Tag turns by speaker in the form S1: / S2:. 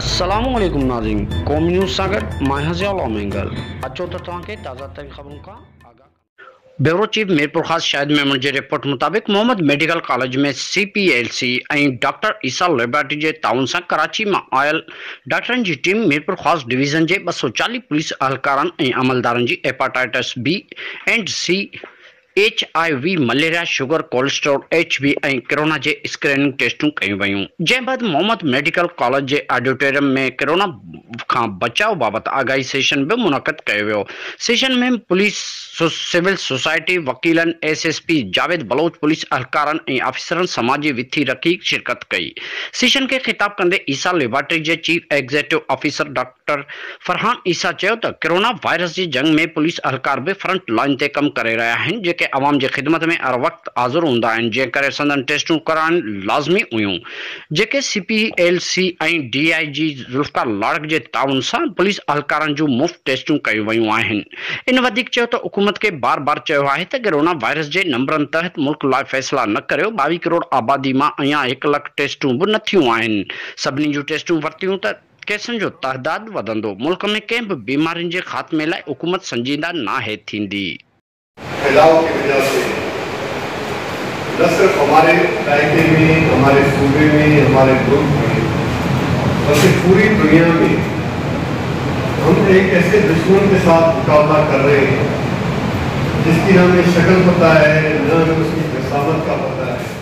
S1: अस्सलामुअलैकुम नाज़रीन, कौम न्यूज़ सागर माहिज़ मेंगल अचो तो तव्हांखे ताज़ा तरीन ख़बरों का ब्यूरो चीफ मीरपुर ख़ास शाहिद मेमन जे रिपोर्ट मुताबिक़ मोहम्मद मेडिकल कॉलेज में CPLC ऐं डॉक्टर ईसा लेबोरेटरी जे ताउन सां कराची में आयल डॉक्टरनि जी टीम मीरपुर ख़ास डिवीज़न जे 240 पुलिस अहलकारनि ऐं अमलदारनि जी hepatitis B and C HIV malaria sugar cholesterol HB ऐं कोरोना जे स्क्रीनिंग टेस्टूं कयूं वयूं। जंहिं बाद मोहम्मद मेडिकल कॉलेज जे ऑडिटोरियम में कोरोना खां बचाव बाबति आगाही सेशन भी मुनक़द कयो वियो। सेशन में पुलिस, सिविल सोसाइटी, वकीलनि, SSP जावेद बलोच, पुलिस अहलकारनि ऐं ऑफिसरनि समाजी विथी रखी शिरकत कई। सेशन के खिताब कंदे ईसा लेबोरेटरी जे chief executive officer doctor Farhan Essa चयो त कोरोना वायरस जी जंग में पुलिस अहलकार भी फ्रंट लाइन ते कम करे रहिया आहिनि, जेके अवाम जी ख़िदमत में हर वक़्तु हाज़िर हूंदा आहिनि, जंहिं करे संदन टेस्टूं कराइण लाज़मी हुयूं। जेके CPLC ऐं DIG ज़ुल्फ़िकार लाड़क जे ताउन सां पुलिस अहलकारनि जूं मुफ़्त टेस्टूं कयूं वयूं आहिनि। इन वधीक चयो त हुकूमत के बार बार चयो आहे त कोरोना वायरस जे नंबरनि तहत मुल्क लाइ फ़ैसिला न करियो। 22 करोड़ आबादी मां अञा 1 लाख टेस्टूं भी न थियूं आहिनि। सभिनी जूं टेस्टूं वरतियूं त केसनि जो तइदाद वधंदो। मुल्क में कंहिं भी बीमारियुनि जे ख़ात्मे लाइ हुकूमत संजीदा नाहे थींदी।
S2: फैलाव की वजह से न सिर्फ हमारे इलाके में, हमारे सूबे में, हमारे मुल्क में, बल्कि पूरी दुनिया में हम एक ऐसे दुश्मन के साथ मुकाबला कर रहे हैं जिसकी न हमें शक्ल पता है, न हमें उसकी कसामत का पता है।